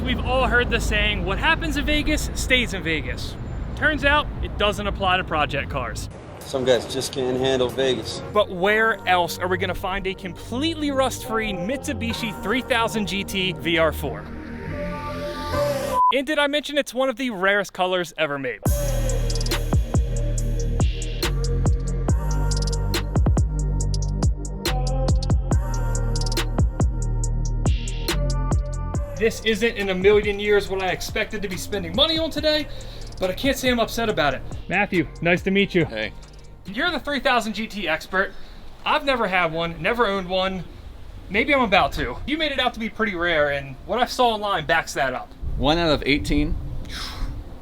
we've all heard the saying, what happens in Vegas stays in Vegas. Turns out it doesn't apply to project cars. Some guys just can't handle Vegas. But where else are we gonna find a completely rust-free Mitsubishi 3000 GT VR4? And did I mention it's one of the rarest colors ever made? This isn't in a million years what I expected to be spending money on today, but I can't say I'm upset about it. Matthew, nice to meet you. Hey. You're the 3000 GT expert. I've never had one, never owned one. Maybe I'm about to. You made it out to be pretty rare, and what I saw online backs that up. 1 out of 18.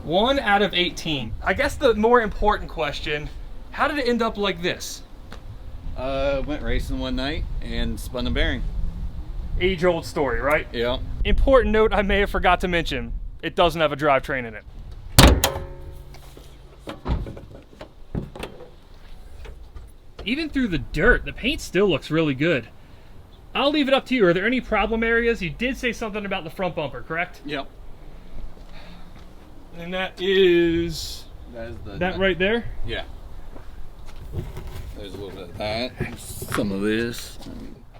1 out of 18. I guess the more important question, how did it end up like this? Went racing one night and spun a bearing. Age-old story, right? Yeah. Important note I may have forgot to mention, it doesn't have a drivetrain in it. Even through the dirt, the paint still looks really good. I'll leave it up to you. Are there any problem areas? You did say something about the front bumper, correct? Yep. And that is that right there? Yeah. There's a little bit of that. Some of this.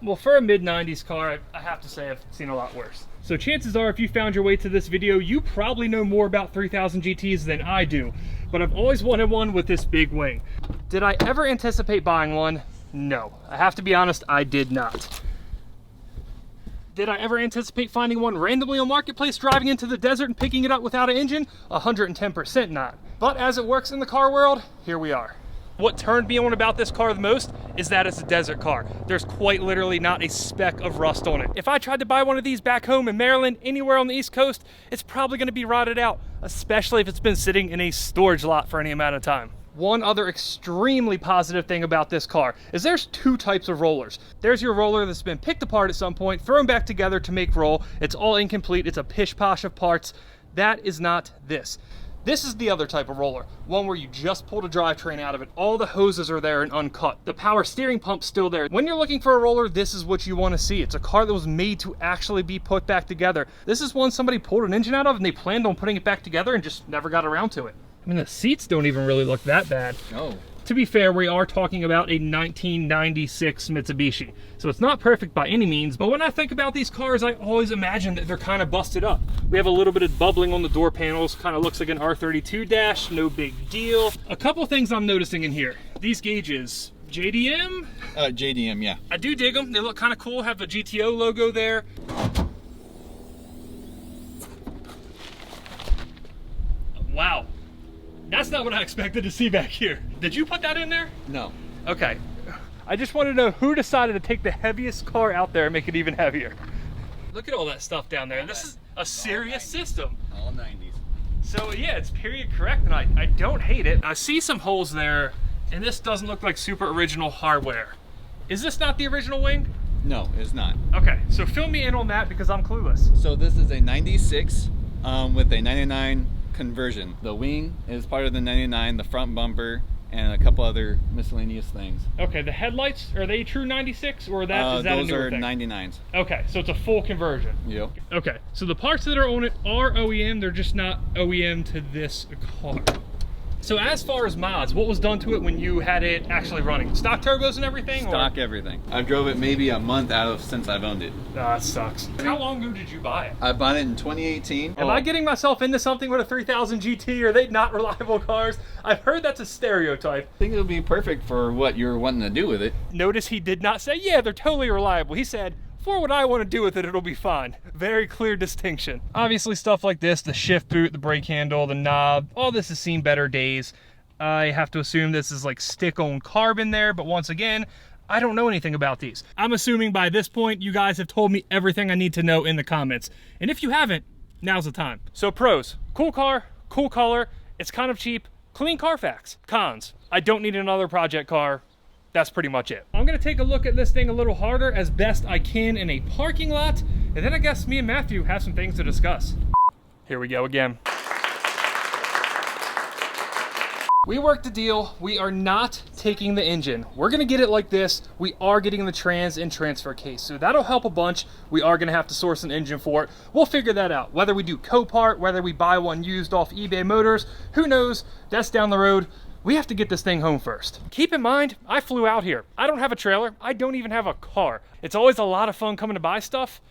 Well, for a mid-90s car, I have to say I've seen a lot worse. So chances are, if you found your way to this video, you probably know more about 3000 GTs than I do. But I've always wanted one with this big wing. Did I ever anticipate buying one? No. I have to be honest, I did not. Did I ever anticipate finding one randomly on Marketplace, driving into the desert and picking it up without an engine? 110% not. But as it works in the car world, here we are. What turned me on about this car the most is that it's a desert car. There's quite literally not a speck of rust on it. If I tried to buy one of these back home in Maryland, anywhere on the East Coast, it's probably gonna be rotted out, especially if it's been sitting in a storage lot for any amount of time. One other extremely positive thing about this car is there's 2 types of rollers. There's your roller that's been picked apart at some point, thrown back together to make roll. It's all incomplete, it's a pish-posh of parts. That is not this. This is the other type of roller, one where you just pulled a drivetrain out of it. All the hoses are there and uncut. The power steering pump's still there. When you're looking for a roller, this is what you want to see. It's a car that was made to actually be put back together. This is one somebody pulled an engine out of and they planned on putting it back together and just never got around to it. I mean, the seats don't even really look that bad. Oh. To be fair, we are talking about a 1996 Mitsubishi, so it's not perfect by any means, but when I think about these cars, I always imagine that they're kind of busted up. We have a little bit of bubbling on the door panels, kind of looks like an R32 dash, no big deal. A couple things I'm noticing in here. These gauges, JDM? JDM, yeah. I do dig them, they look kind of cool, have the GTO logo there. Wow. That's not what I expected to see back here. Did you put that in there? No. Okay. I just want to know who decided to take the heaviest car out there and make it even heavier. Look at all that stuff down there. This is a serious system. All 90s. So yeah, it's period correct, and I don't hate it. I see some holes there, and this doesn't look like super original hardware. Is this not the original wing? No, it's not. Okay, so fill me in on that because I'm clueless. So this is a 96 with a 99 conversion. The wing is part of the 99, the front bumper, and a couple other miscellaneous things. Okay, the headlights, are they true 96 or is that a newer thing? Those are 99s. Okay, so it's a full conversion. Yep. Okay, so the parts that are on it are OEM, they're just not OEM to this car. So as far as mods, what was done to it when you had it actually running? Stock turbos and everything? Stock everything. I drove it maybe a month out of since I've owned it. That sucks. How long ago did you buy it? I bought it in 2018. Am I getting myself into something with a 3000 GT? Are they not reliable cars? I've heard that's a stereotype. I think it'll be perfect for what you're wanting to do with it. Notice he did not say, yeah, they're totally reliable. He said, for what I want to do with it, it'll be fine. Very clear distinction. Obviously stuff like this, the shift boot, the brake handle, the knob, all this has seen better days. I have to assume this is like stick-on carbon there, but once again, I don't know anything about these. I'm assuming by this point, you guys have told me everything I need to know in the comments. And if you haven't, now's the time. So pros, cool car, cool color, it's kind of cheap, clean Carfax. Cons, I don't need another project car. That's pretty much it. I'm gonna take a look at this thing a little harder as best I can in a parking lot, and then I guess me and Matthew have some things to discuss. Here we go again. We worked a deal. We are not taking the engine. We're gonna get it like this. We are getting the trans and transfer case. So that'll help a bunch. We are gonna have to source an engine for it. We'll figure that out. Whether we do Copart, whether we buy one used off eBay Motors, who knows? That's down the road. We have to get this thing home first. Keep in mind, I flew out here. I don't have a trailer. I don't even have a car. It's always a lot of fun coming to buy stuff.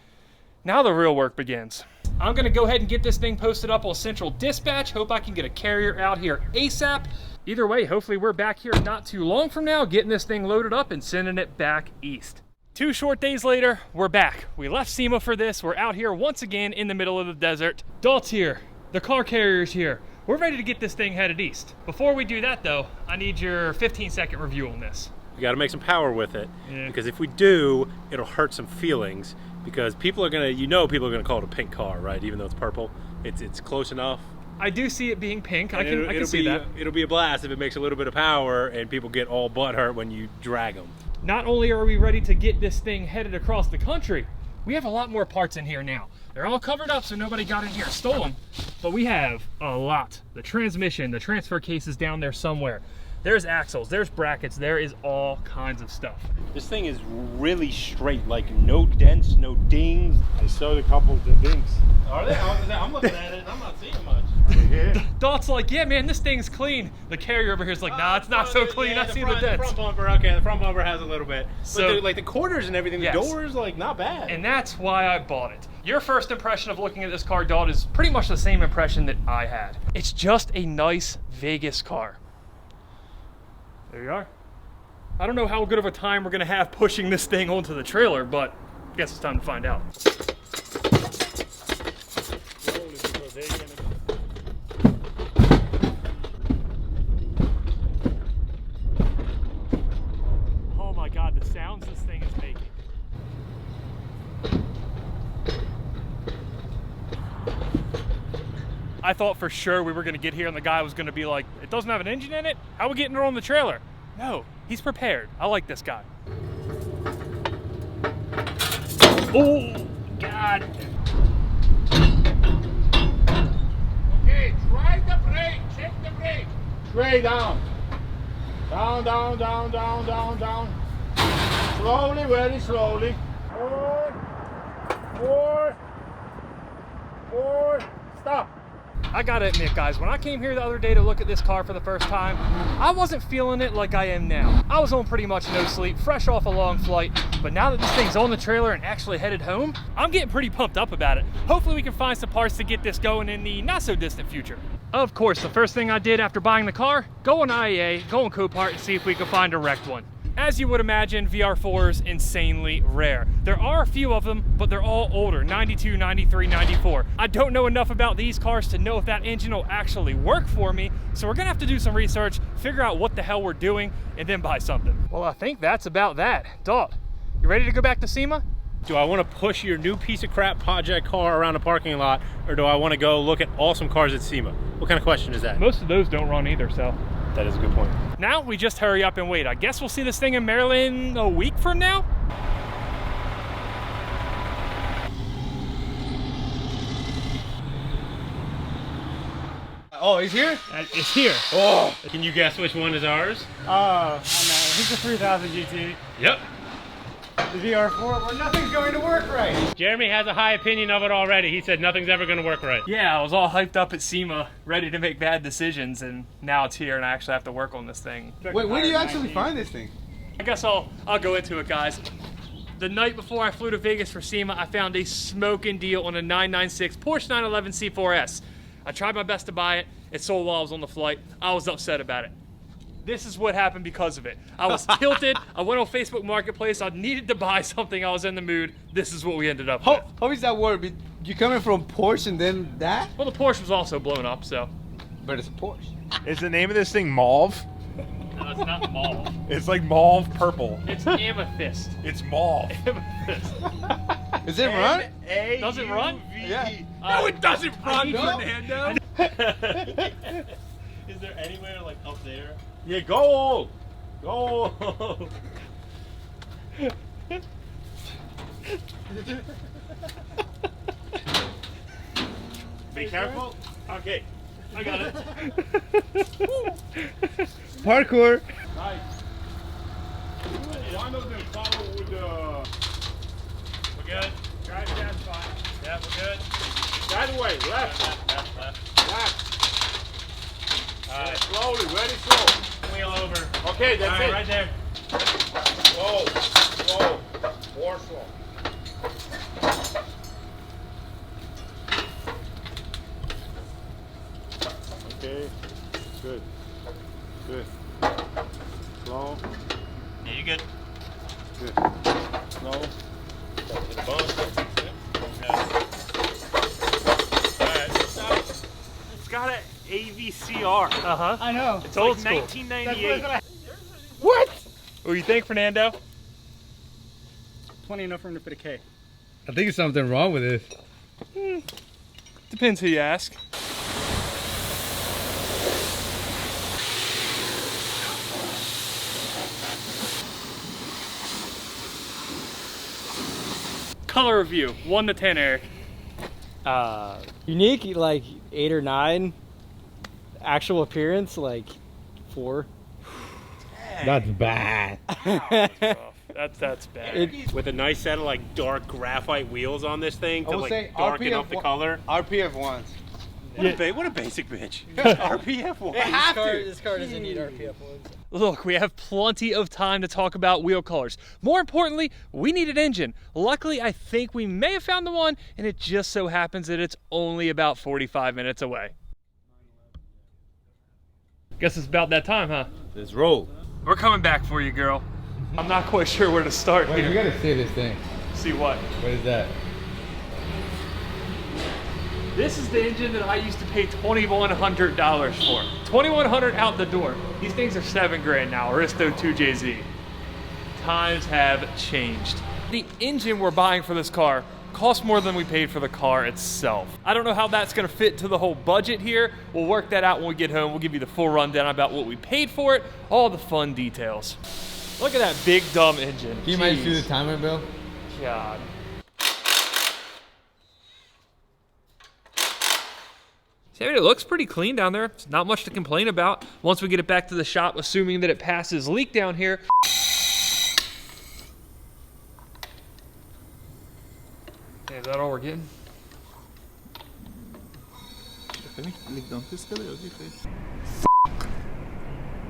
Now the real work begins. I'm gonna go ahead and get this thing posted up on Central Dispatch. Hope I can get a carrier out here ASAP. Either way, hopefully we're back here not too long from now, getting this thing loaded up and sending it back east. 2 short days later, we're back. We left SEMA for this. We're out here once again in the middle of the desert. Dalt's here, the car carrier's here. We're ready to get this thing headed east. Before we do that though, I need your 15-second review on this. We got to make some power with it, because if we do, it'll hurt some feelings. Because people are gonna, people are gonna call it a pink car, right? Even though it's purple, it's close enough. I do see it being pink. I can see that. It'll be a blast if it makes a little bit of power and people get all butthurt when you drag them. Not only are we ready to get this thing headed across the country, we have a lot more parts in here now. They're all covered up so nobody got in here and stole them, but we have a lot. The transmission, the transfer case is down there somewhere. There's axles, there's brackets, there is all kinds of stuff. This thing is really straight, like no dents, no dings. I saw a couple of the dings. Are they? I'm looking at it, I'm not seeing much. Yeah. Dalt's like, yeah man, this thing's clean. The carrier over here is like, nah, it's not so clean, I see the dents. The front bumper, okay, the front bumper has a little bit. So, but like the quarters and everything, yes. The doors, like not bad. And that's why I bought it. Your first impression of looking at this car, Dalt, is pretty much the same impression that I had. It's just a nice Vegas car. There you are. I don't know how good of a time we're gonna have pushing this thing onto the trailer, but I guess it's time to find out. Oh my God, the sounds this thing is making. I thought for sure we were gonna get here and the guy was gonna be like, it doesn't have an engine in it? How are we getting it on the trailer? No, he's prepared. I like this guy. Oh, God. Okay, try the brake. Check the brake. Straight down. Down, down, down, down, down, down. Slowly, very slowly. Four. Stop. I gotta admit, guys, when I came here the other day to look at this car for the first time, I wasn't feeling it like I am now. I was on pretty much no sleep, fresh off a long flight, but now that this thing's on the trailer and actually headed home, I'm getting pretty pumped up about it. Hopefully we can find some parts to get this going in the not so distant future. Of course, the first thing I did after buying the car, go on IEA, go on Copart and see if we can find a wrecked one. As you would imagine, VR4's insanely rare. There are a few of them, but they're all older, 92, 93, 94. I don't know enough about these cars to know if that engine will actually work for me, so we're gonna have to do some research, figure out what the hell we're doing, and then buy something. Well, I think that's about that. Dalt, you ready to go back to SEMA? Do I want to push your new piece of crap project car around a parking lot, or do I want to go look at awesome cars at SEMA? What kind of question is that? Most of those don't run either, so. That is a good point. Now we just hurry up and wait. I guess we'll see this thing in Maryland a week from now? Oh, he's here? It's here. Oh, can you guess which one is ours? I know. He's a 3000 GT. Yep. The VR4, where nothing's going to work right. Jeremy has a high opinion of it already. He said nothing's ever going to work right. Yeah, I was all hyped up at SEMA, ready to make bad decisions, and now it's here and I actually have to work on this thing. Wait, where do you actually find this thing? I guess I'll go into it, guys. The night before I flew to Vegas for SEMA, I found a smoking deal on a 996 Porsche 911 C4S. I tried my best to buy it. It sold while I was on the flight. I was upset about it. This is what happened because of it. I was tilted. I went on Facebook Marketplace. I needed to buy something. I was in the mood. This is what we ended up with. How is that work? You coming from Porsche and then that? Well, the Porsche was also blown up, so. But it's a Porsche. Is the name of this thing Mauve? No, it's not mauve. It's like mauve purple. It's amethyst. It's mauve. Amethyst. Is it run? Does it run? Yeah. No, it doesn't run, No. Fernando. Is there anywhere like up there? Yeah, go. Go. Be careful. Okay, I got it. Parkour. Nice. One of them follow with the... We're good. Guys, that's fine. Yeah, we're good. That way, left. Left. Left. All right. Slowly, very slow. Wheel over. Okay, that's All right, it. right there. Slow, slow, more slow. Okay, good, good. Slow, Yeah, you good. good. Slow. To the bone. It's got an AVCR. Uh-huh. I know. It's old like school. 1998. What? What do you think, Fernando? 20 enough room to fit a K. I think there's something wrong with this. Depends who you ask. Color review, 1 to 10, Eric. Unique, like 8 or 9. Actual appearance, like 4. That's bad. That's bad. With a nice set of like dark graphite wheels on this thing I to would like say darken up the color. RPF ones. What a basic bitch. RPF one. This car doesn't need RPF ones. Look, we have plenty of time to talk about wheel colors. More importantly, we need an engine. Luckily, I think we may have found the one, and it just so happens that it's only about 45 minutes away. Guess it's about that time, huh? Let's roll. We're coming back for you, girl. I'm not quite sure where to start Wait, here. you gotta see this thing. See what? What is that? This is the engine that I used to pay $2,100 for. $2,100 out the door. These things are $7 grand now, Aristo 2JZ. Times have changed. The engine we're buying for this car costs more than we paid for the car itself. I don't know how that's gonna fit into the whole budget here. We'll work that out when we get home. We'll give you the full rundown about what we paid for it, all the fun details. Look at that big dumb engine. Can you imagine Jeez. the timer, Bill? God. See, I mean, it looks pretty clean down there. It's not much to complain about. Once we get it back to the shop, assuming that it passes leak down here. Okay, is that all we're getting?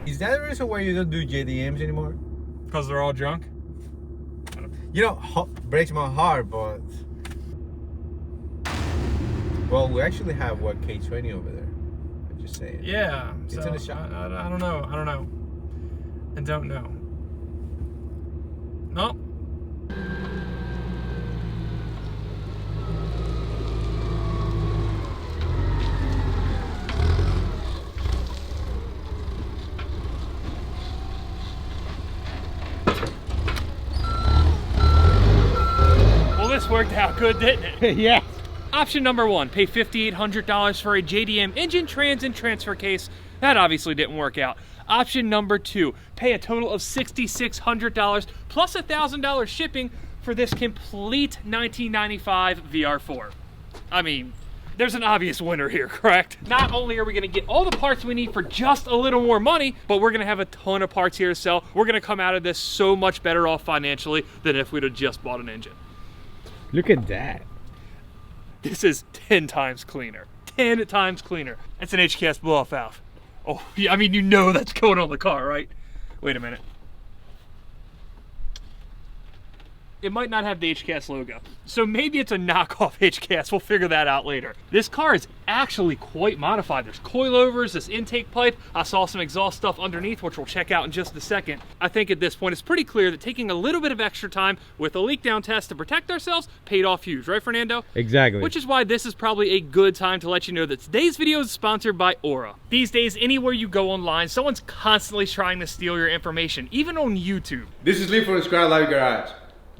Is that the reason why you don't do JDMs anymore? Because they're all junk? You know, breaks my heart, but... Well, we actually have, what, K20 over there. I'm just saying. Yeah. It's in the shop. I don't know. I don't know. I don't know. No. Well, this worked out good, didn't it? Yeah. Option number 1, pay $5,800 for a JDM engine, trans, and transfer case. That obviously didn't work out. Option number 2, pay a total of $6,600 plus $1,000 shipping for this complete 1995 VR4. I mean, there's an obvious winner here, correct? Not only are we gonna get all the parts we need for just a little more money, but we're gonna have a ton of parts here to sell. We're gonna come out of this so much better off financially than if we'd have just bought an engine. Look at that. This is 10 times cleaner. 10 times cleaner. That's an HKS blow-off valve. Oh, yeah, I mean, you know that's going on the car, right? Wait a minute. It might not have the HKS logo. So maybe it's a knockoff HKS. We'll figure that out later. This car is actually quite modified. There's coilovers, this intake pipe. I saw some exhaust stuff underneath, which we'll check out in just a second. I think at this point, it's pretty clear that taking a little bit of extra time with a leak down test to protect ourselves paid off huge, right, Fernando? Exactly. Which is why this is probably a good time to let you know that today's video is sponsored by Aura. These days, anywhere you go online, someone's constantly trying to steal your information, even on YouTube. This is Lee from Square Live Garage.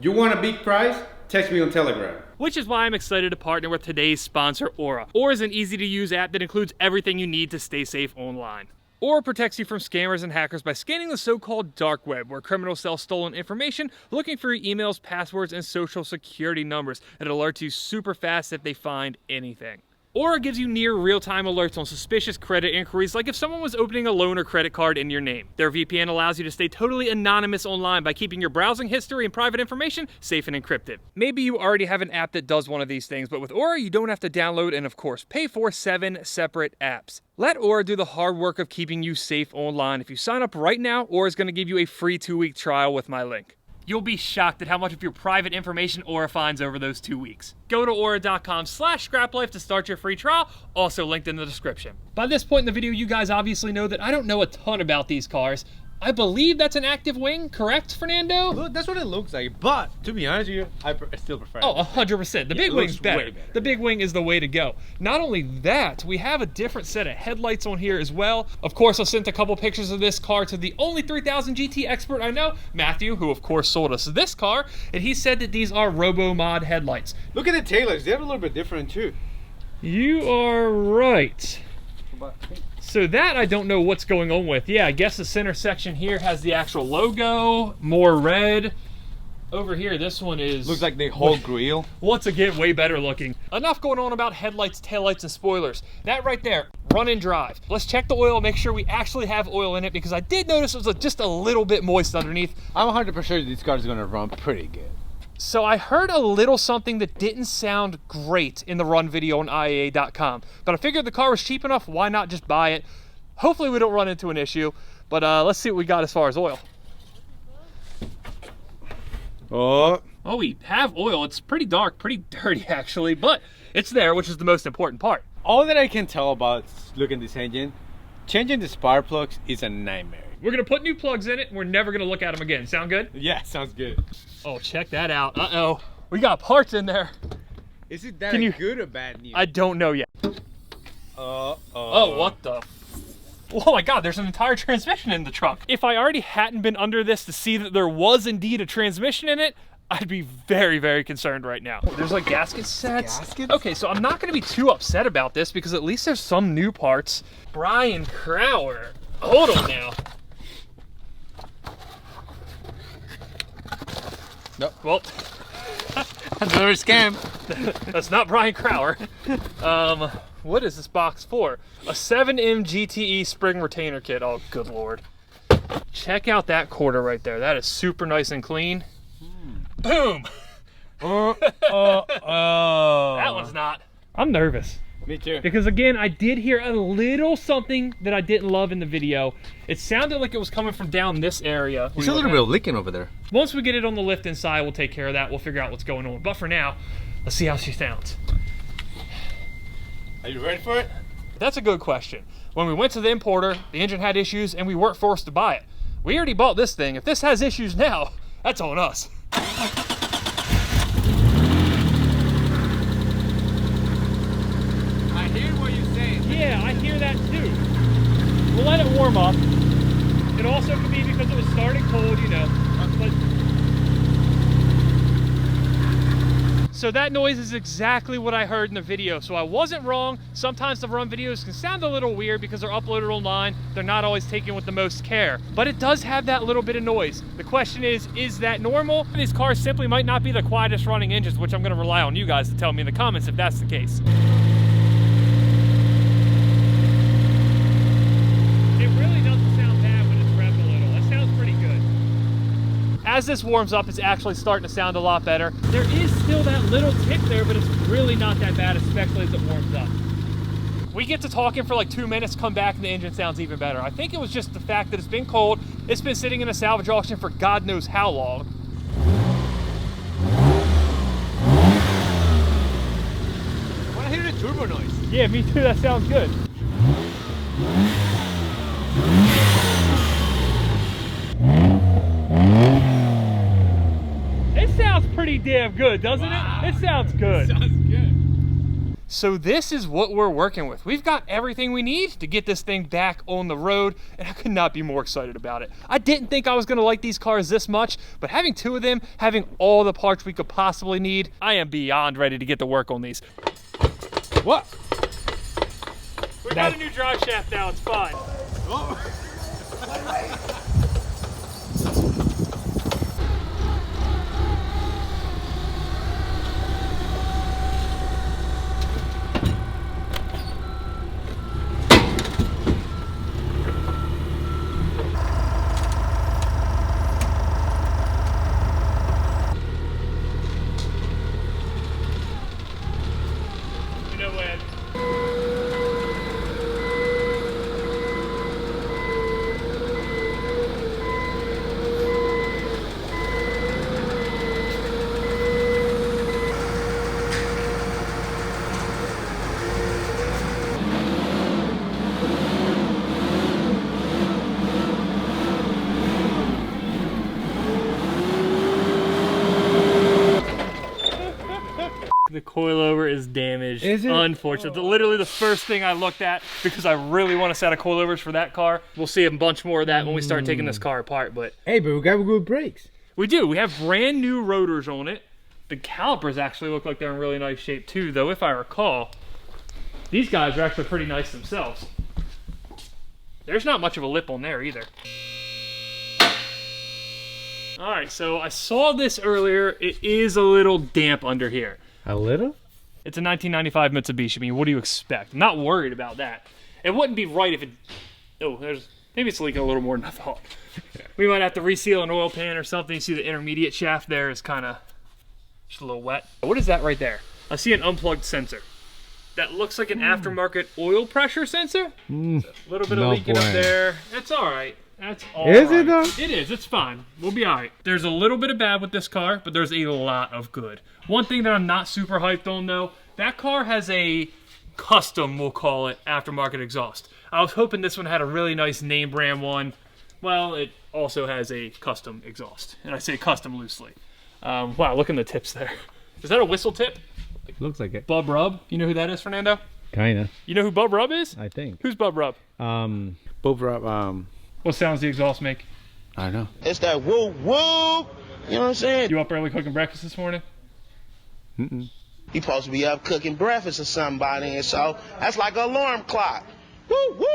You want a big prize? Text me on Telegram. Which is why I'm excited to partner with today's sponsor, Aura. Aura is an easy-to-use app that includes everything you need to stay safe online. Aura protects you from scammers and hackers by scanning the so-called dark web, where criminals sell stolen information, looking for your emails, passwords, and social security numbers. It alerts you super fast if they find anything. Aura gives you near real-time alerts on suspicious credit inquiries, like if someone was opening a loan or credit card in your name. Their VPN allows you to stay totally anonymous online by keeping your browsing history and private information safe and encrypted. Maybe you already have an app that does one of these things, but with Aura, you don't have to download and, of course, pay for 7 separate apps. Let Aura do the hard work of keeping you safe online. If you sign up right now, Aura is going to give you a free 2-week trial with my link. You'll be shocked at how much of your private information Aura finds over those 2 weeks. Go to aura.com/scraplife to start your free trial, also linked in the description. By this point in the video, you guys obviously know that I don't know a ton about these cars. I believe that's an active wing, correct, Fernando? Look, that's what it looks like, but to be honest with you, I still prefer Oh, 100%. The big wing's better. The big wing is the way to go. Not only that, we have a different set of headlights on here as well. Of course, I sent a couple pictures of this car to the only 3000 GT expert I know, Matthew, who of course sold us this car, and he said that these are RoboMod headlights. Look at the taillights, they're a little bit different too. You are right. So that I don't know what's going on with. Yeah, I guess the center section here has the actual logo, more red. Over here, this one is... Looks like the whole grille. Once again, way better looking. Enough going on about headlights, taillights, and spoilers. That right there, run and drive. Let's check the oil, make sure we actually have oil in it, because I did notice it was just a little bit moist underneath. I'm 100% sure this car is gonna run pretty good. So I heard a little something that didn't sound great in the run video on IAA.com, but I figured the car was cheap enough, why not just buy it? Hopefully we don't run into an issue, but let's see what we got as far as oil. Oh, we have oil. It's pretty dark, pretty dirty actually, but it's there, which is the most important part. All that I can tell about looking at this engine, changing the spark plugs is a nightmare. We're gonna put new plugs in it, and we're never gonna look at them again. Sound good? Yeah, sounds good. Oh, check that out. Uh-oh. We got parts in there. Is it that good or bad news? I don't know yet. Oh, what the? Oh my God, there's an entire transmission in the trunk. If I already hadn't been under this to see that there was indeed a transmission in it, I'd be very, very concerned right now. There's like gasket sets. Gaskets? Okay, so I'm not gonna be too upset about this because at least there's some new parts. Brian Crowder. Hold on now. Nope. Well, another scam. That's not Brian Crowder. What is this box for? A 7M GTE spring retainer kit. Oh, good Lord. Check out that quarter right there. That is super nice and clean. Boom. That one's not. I'm nervous. Me too. Because again, I did hear a little something that I didn't love in the video. It sounded like it was coming from down this area. There's a little bit of licking over there. Once we get it on the lift inside, we'll take care of that. We'll figure out what's going on. But for now, let's see how she sounds. Are you ready for it? That's a good question. When we went to the importer, the engine had issues and we weren't forced to buy it. We already bought this thing. If this has issues now, that's on us. I hear what you're saying. Yeah, I hear that too. We'll let it warm up. It also could be because it was starting cold, you know. But... So that noise is exactly what I heard in the video. So I wasn't wrong. Sometimes the run videos can sound a little weird because they're uploaded online. They're not always taken with the most care. But it does have that little bit of noise. The question is that normal? These cars simply might not be the quietest running engines, which I'm going to rely on you guys to tell me in the comments if that's the case. It really doesn't sound bad when it's revved a little. It sounds pretty good. As this warms up, it's actually starting to sound a lot better. There is still that little tick there, but it's really not that bad, especially as it warms up. We get to talking for like 2 minutes, come back, and the engine sounds even better. I think it was just the fact that it's been cold. It's been sitting in a salvage auction for God knows how long. I want to hear the turbo noise. Yeah, me too. That sounds good. It sounds pretty damn good, doesn't it? It sounds good. Sounds good. So this is what we're working with. We've got everything we need to get this thing back on the road, and I could not be more excited about it. I didn't think I was gonna like these cars this much, but having 2 of them, having all the parts we could possibly need, I am beyond ready to get to work on these. What? We got a new drive shaft now, it's fine. Oh. is damaged. Is it? Unfortunately. Literally the first thing I looked at because I really want a set of coilovers for that car. We'll see a bunch more of that when we start taking this car apart. But Hey, but we got good brakes. we do. We have brand new rotors on it. The calipers actually look like they're in really nice shape too, though if I recall, these guys are actually pretty nice themselves. There's not much of a lip on there either. All right, so I saw this earlier. It is a little damp under here. A little? It's a 1995 Mitsubishi. I mean, what do you expect? I'm not worried about that. It wouldn't be right if it... Oh, maybe it's leaking a little more than I thought. We might have to reseal an oil pan or something. You see the intermediate shaft there is kind of just a little wet. What is that right there? I see an unplugged sensor. That looks like an aftermarket oil pressure sensor. A little bit of leaking up there. That's all right. That's all right. Is it though? It is. It's fine. We'll be all right. There's a little bit of bad with this car, but there's a lot of good. One thing that I'm not super hyped on though, that car has a custom, we'll call it, aftermarket exhaust. I was hoping this one had a really nice name brand one. Well, it also has a custom exhaust, and I say custom loosely. Wow, look in the tips there. Is that a whistle tip? Looks like it. Bub Rub. You know who that is, Fernando? Kinda. You know who Bub Rub is? I think. Who's Bub Rub? Bob Rob, What sounds the exhaust make? I don't know. It's that woo woo. You know what I'm saying? You up early cooking breakfast this morning? Mm-mm. You supposed to be up cooking breakfast or somebody, and so that's like an alarm clock. Woo woo.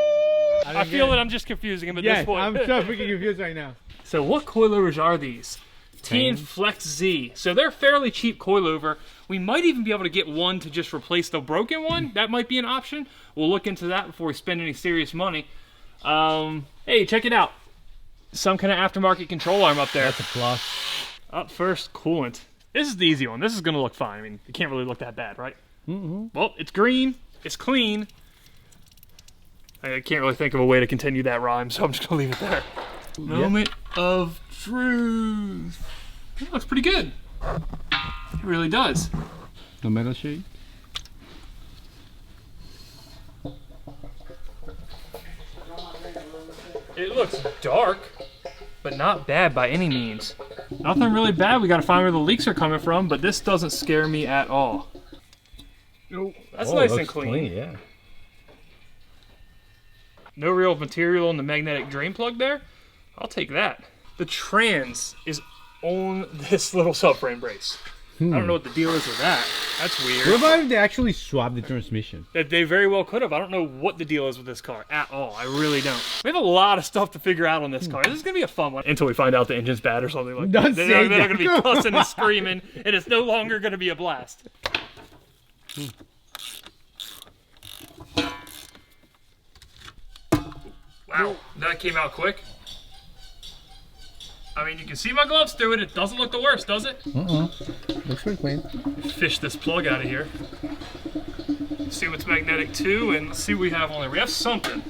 I feel that I'm just confusing him at this point. I'm so freaking confused right now. So what coilovers are these? Teen Flex Z. So they're fairly cheap coilover. We might even be able to get one to just replace the broken one. That might be an option. We'll look into that before we spend any serious money. Hey, check it out. Some kind of aftermarket control arm up there. That's a plus. Up first, coolant. This is the easy one. This is going to look fine. I mean, it can't really look that bad, right? Well, it's green. It's clean. I can't really think of a way to continue that rhyme, so I'm just going to leave it there. Moment of truth. It looks pretty good. It really does. No metal shade? It looks dark, but not bad by any means. Nothing really bad. We got to find where the leaks are coming from, but this doesn't scare me at all. Oh, that's nice and clean. Yeah. No real material on the magnetic drain plug there. I'll take that. The trans is on this little subframe brace. I don't know what the deal is with that. That's weird. What about if they actually swapped the transmission? That they very well could have. I don't know what the deal is with this car at all. I really don't. We have a lot of stuff to figure out on this car. This is going to be a fun one until we find out the engine's bad or something like that. They're going to be cussing and screaming, and it's no longer going to be a blast. Wow, that came out quick. I mean, you can see my gloves through it. It doesn't look the worst, does it? Looks pretty clean. Fish this plug out of here. See what's magnetic too, and let's see what we have on there. We have something.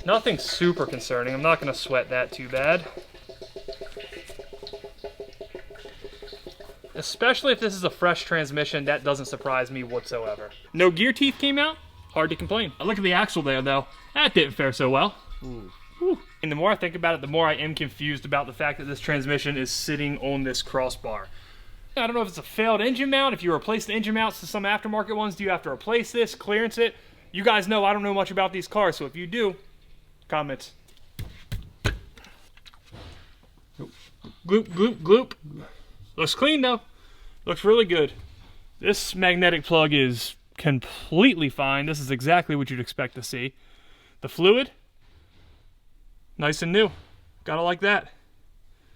Nothing super concerning. I'm not going to sweat that too bad. Especially if this is a fresh transmission, that doesn't surprise me whatsoever. No gear teeth came out. Hard to complain. I look at the axle there, though. That didn't fare so well. Whew. And the more I think about it, the more I am confused about the fact that this transmission is sitting on this crossbar. I don't know if it's a failed engine mount. If you replace the engine mounts to some aftermarket ones, do you have to replace this, clearance it? You guys know I don't know much about these cars, so if you do, comments. Gloop, gloop, gloop. Looks clean, though. Looks really good. This magnetic plug is completely fine. This is exactly what you'd expect to see. The fluid, nice and new. Gotta like that.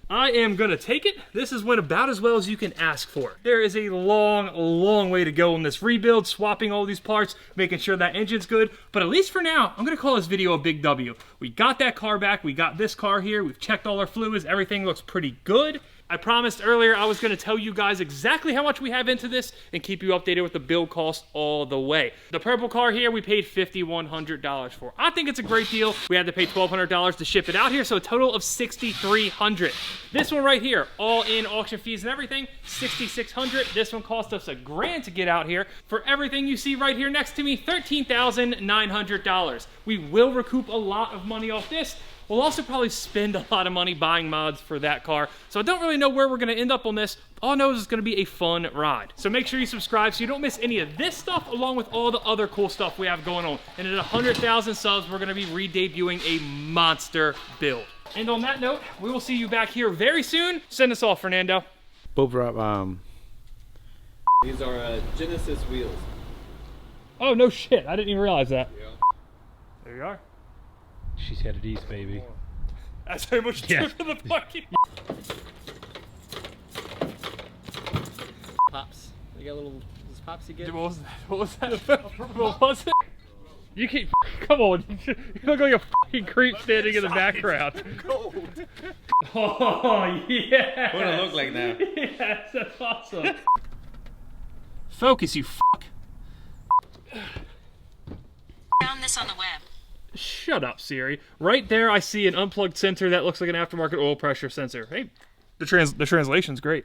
I am gonna take it. This has went about as well as you can ask for. There is a long, long way to go in this rebuild, swapping all these parts, making sure that engine's good. But at least for now, I'm gonna call this video a big W. We got that car back, we got this car here, we've checked all our fluids, everything looks pretty good. I promised earlier I was going to tell you guys exactly how much we have into this and keep you updated with the build cost all the way. The purple car here we paid $5,100 for. I think it's a great deal. We had to pay $1,200 to ship it out here, so a total of $6,300. This one right here, all in auction fees and everything, $6,600. This one cost us $1,000 to get out here. For everything you see right here next to me, $13,900. We will recoup a lot of money off this. We'll also probably spend a lot of money buying mods for that car. So I don't really know where we're gonna end up on this. All I know is it's gonna be a fun ride. So make sure you subscribe so you don't miss any of this stuff along with all the other cool stuff we have going on. And at 100,000 subs, we're gonna be re-debuting a monster build. And on that note, we will see you back here very soon. Send us off, Fernando. Both drop, These are Genesis wheels. Oh, no shit. I didn't even realize that. Yeah. There you are. She's headed east, baby. That's how much trip in the fucking... Pops. You got little pops you get? What was that? What was that? What was it? You keep... Come on. You look like a fucking creep standing in the background. Oh, yeah. What do I look like now? Yes, that's awesome. Focus, you fuck. Found this on the web. Shut up, Siri. Right there, I see an unplugged sensor that looks like an aftermarket oil pressure sensor. Hey, the translation's great.